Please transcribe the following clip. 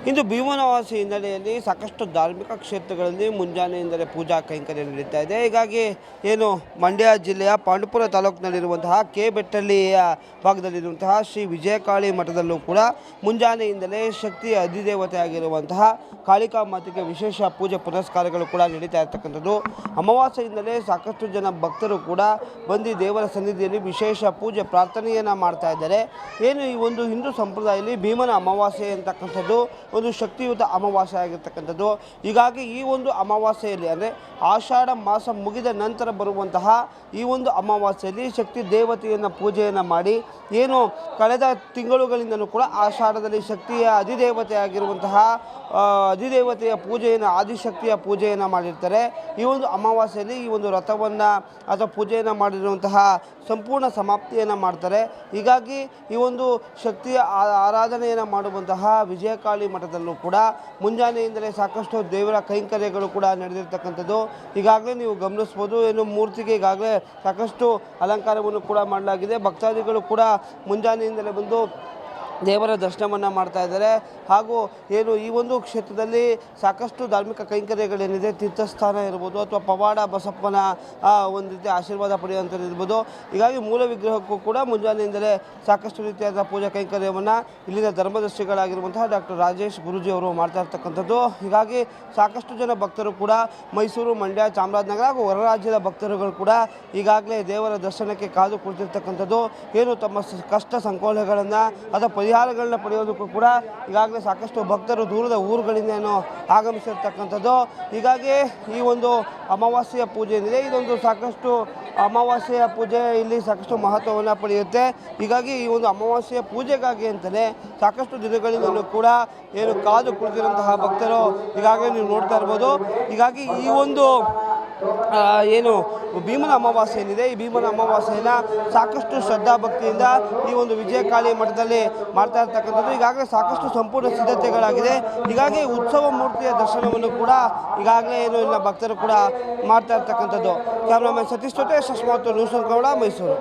ಇಂದು ಭೀಮನವಾಸಿ ಹಿನ್ನೆಲೆಯಲ್ಲಿ ಸಾಕಷ್ಟು ಧಾರ್ಮಿಕ ಕ್ಷೇತ್ರಗಳಲ್ಲಿ ಮುಂಜಾನೆಯಿಂದಲೇ ಪೂಜಾ ಕೈಂಕರ್ಯ ನಡೀತಾ ಇದೆ. ಹೀಗಾಗಿ ಏನು ಮಂಡ್ಯ ಜಿಲ್ಲೆಯ ಪಾಂಡುಪುರ ತಾಲೂಕಿನಲ್ಲಿರುವಂತಹ ಕೆ ಬೆಟ್ಟಳ್ಳಿಯ ಭಾಗದಲ್ಲಿರುವಂತಹ ಶ್ರೀ ವಿಜಯಕಾಳಿ ಮಠದಲ್ಲೂ ಕೂಡ ಮುಂಜಾನೆಯಿಂದಲೇ ಶಕ್ತಿಯ ಅಧಿದೇವತೆ ಆಗಿರುವಂತಹ ಕಾಳಿಕಾ ಮಾತೆಗೆ ವಿಶೇಷ ಪೂಜೆ ಪುನಸ್ಕಾರಗಳು ಕೂಡ ನಡೀತಾ ಇರ್ತಕ್ಕಂಥದ್ದು. ಅಮಾವಾಸ್ಯೆಯಿಂದಲೇ ಸಾಕಷ್ಟು ಜನ ಭಕ್ತರು ಕೂಡ ಬಂದು ದೇವರ ಸನ್ನಿಧಿಯಲ್ಲಿ ವಿಶೇಷ ಪೂಜೆ ಪ್ರಾರ್ಥನೆಯನ್ನು ಮಾಡ್ತಾ ಇದ್ದಾರೆ. ಏನು ಈ ಒಂದು ಹಿಂದೂ ಸಂಪ್ರದಾಯದಲ್ಲಿ ಭೀಮನ ಅಮಾವಾಸ್ಯೆ ಅಂತಕ್ಕಂಥದ್ದು ಒಂದು ಶಕ್ತಿಯುತ ಅಮಾವಾಸ್ಯೆ ಆಗಿರ್ತಕ್ಕಂಥದ್ದು. ಹೀಗಾಗಿ ಈ ಒಂದು ಅಮಾವಾಸ್ಯೆಯಲ್ಲಿ ಅಂದರೆ ಆಷಾಢ ಮಾಸ ಮುಗಿದ ನಂತರ ಬರುವಂತಹ ಈ ಒಂದು ಅಮಾವಾಸ್ಯೆಯಲ್ಲಿ ಶಕ್ತಿ ದೇವತೆಯನ್ನು ಪೂಜೆಯನ್ನು ಮಾಡಿ ಏನು ಕಳೆದ ತಿಂಗಳುಗಳಿಂದಲೂ ಕೂಡ ಆಷಾಢದಲ್ಲಿ ಶಕ್ತಿಯ ಅಧಿದೇವತೆ ಆಗಿರುವಂತಹ ಅಧಿದೇವತೆಯ ಪೂಜೆಯನ್ನು ಆದಿಶಕ್ತಿಯ ಪೂಜೆಯನ್ನು ಮಾಡಿರ್ತಾರೆ. ಈ ಒಂದು ಅಮಾವಾಸ್ಯೆಯಲ್ಲಿ ಈ ಒಂದು ವ್ರತವನ್ನು ಅಥವಾ ಪೂಜೆಯನ್ನು ಮಾಡಿರುವಂತಹ ಸಂಪೂರ್ಣ ಸಮಾಪ್ತಿಯನ್ನು ಮಾಡ್ತಾರೆ. ಹೀಗಾಗಿ ಈ ಒಂದು ಶಕ್ತಿಯ ಆರಾಧನೆಯನ್ನು ಮಾಡುವಂತಹ ವಿಜಯಕಾಳಿ ಮಠದಲ್ಲೂ ಕೂಡ ಮುಂಜಾನೆಯಿಂದಲೇ ಸಾಕಷ್ಟು ದೇವರ ಕೈಂಕರ್ಯಗಳು ಕೂಡ ನಡೆದಿರ್ತಕ್ಕಂಥದ್ದು. ಈಗಾಗಲೇ ನೀವು ಗಮನಿಸ್ಬೋದು, ಏನು ಮೂರ್ತಿಗೆ ಈಗಾಗಲೇ ಸಾಕಷ್ಟು ಅಲಂಕಾರವನ್ನು ಕೂಡ ಮಾಡಲಾಗಿದೆ. ಭಕ್ತಾದಿಗಳು ಕೂಡ ಮುಂಜಾನೆಯಿಂದಲೇ ಬಂದು ದೇವರ ದರ್ಶನವನ್ನು ಮಾಡ್ತಾ ಇದ್ದಾರೆ. ಹಾಗೂ ಏನು ಈ ಒಂದು ಕ್ಷೇತ್ರದಲ್ಲಿ ಸಾಕಷ್ಟು ಧಾರ್ಮಿಕ ಕೈಂಕರ್ಯಗಳೇನಿದೆ, ತೀರ್ಥಸ್ಥಾನ ಇರ್ಬೋದು ಅಥವಾ ಪವಾಡ ಬಸಪ್ಪನ ಒಂದು ರೀತಿ ಆಶೀರ್ವಾದ ಪಡೆಯುವಂಥದ್ದು ಇರ್ಬೋದು. ಹೀಗಾಗಿ ಮೂಲ ವಿಗ್ರಹಕ್ಕೂ ಕೂಡ ಮುಂಜಾನೆಯಿಂದಲೇ ಸಾಕಷ್ಟು ರೀತಿಯಾದ ಪೂಜಾ ಕೈಂಕರ್ಯವನ್ನು ಇಲ್ಲಿನ ಧರ್ಮದರ್ಶಿಗಳಾಗಿರುವಂತಹ ಡಾಕ್ಟರ್ ರಾಜೇಶ್ ಗುರೂಜಿ ಅವರು ಮಾಡ್ತಾ ಇರ್ತಕ್ಕಂಥದ್ದು. ಹೀಗಾಗಿ ಸಾಕಷ್ಟು ಜನ ಭಕ್ತರು ಕೂಡ ಮೈಸೂರು, ಮಂಡ್ಯ, ಚಾಮರಾಜನಗರ ಹಾಗೂ ಹೊರ ರಾಜ್ಯದ ಭಕ್ತರುಗಳು ಕೂಡ ಈಗಾಗಲೇ ದೇವರ ದರ್ಶನಕ್ಕೆ ಕಾದು ಕುಳಿತಿರ್ತಕ್ಕಂಥದ್ದು. ಏನು ತಮ್ಮ ಕಷ್ಟ ಸಂಕೋಲೆಗಳನ್ನು ಅಥವಾ ಪರಿಹಾರಗಳನ್ನ ಪಡೆಯೋದಕ್ಕೂ ಕೂಡ ಈಗಾಗಲೇ ಸಾಕಷ್ಟು ಭಕ್ತರು ದೂರದ ಊರುಗಳಿಂದ ಆಗಮಿಸಿರ್ತಕ್ಕಂಥದ್ದು. ಹೀಗಾಗಿ ಈ ಒಂದು ಅಮಾವಾಸ್ಯೆಯ ಪೂಜೆ ಏನಿದೆ, ಇದೊಂದು ಸಾಕಷ್ಟು ಅಮಾವಾಸ್ಯೆಯ ಪೂಜೆ ಇಲ್ಲಿ ಸಾಕಷ್ಟು ಮಹತ್ವವನ್ನು ಪಡೆಯುತ್ತೆ. ಹೀಗಾಗಿ ಈ ಒಂದು ಅಮಾವಾಸ್ಯೆಯ ಪೂಜೆಗಾಗಿ ಅಂತಲೇ ಸಾಕಷ್ಟು ದಿನಗಳಿಂದಲೂ ಕೂಡ ಏನು ಕಾದು ಕುಳಿತಿರುವಂತಹ ಭಕ್ತರು ಈಗಾಗಲೇ ನೀವು ನೋಡ್ತಾ ಇರ್ಬೋದು. ಹೀಗಾಗಿ ಈ ಒಂದು ಏನು ಭೀಮನ ಅಮಾವಾಸ್ಯೆ ಏನಿದೆ, ಈ ಭೀಮನ ಅಮಾವಾಸ್ಯೆಯನ್ನು ಸಾಕಷ್ಟು ಶ್ರದ್ಧಾಭಕ್ತಿಯಿಂದ ಈ ಒಂದು ವಿಜಯಕಾಳಿ ಮಠದಲ್ಲಿ ಮಾಡ್ತಾ ಇರ್ತಕ್ಕಂಥದ್ದು. ಈಗಾಗಲೇ ಸಾಕಷ್ಟು ಸಂಪೂರ್ಣ ಸಿದ್ಧತೆಗಳಾಗಿದೆ. ಹೀಗಾಗಿ ಉತ್ಸವ ಮೂರ್ತಿಯ ದರ್ಶನವನ್ನು ಕೂಡ ಈಗಾಗಲೇ ಏನು ಇಲ್ಲ ಭಕ್ತರು ಕೂಡ ಮಾಡ್ತಾ ಇರ್ತಕ್ಕಂಥದ್ದು. ಕ್ಯಾಮ್ರಾಮನ್ ಸತೀಶ್ ಜೊತೆ ಶಶ್ಮಾತ್ ನ್ಯೂಸ್ ಗೌಡ, ಮೈಸೂರು.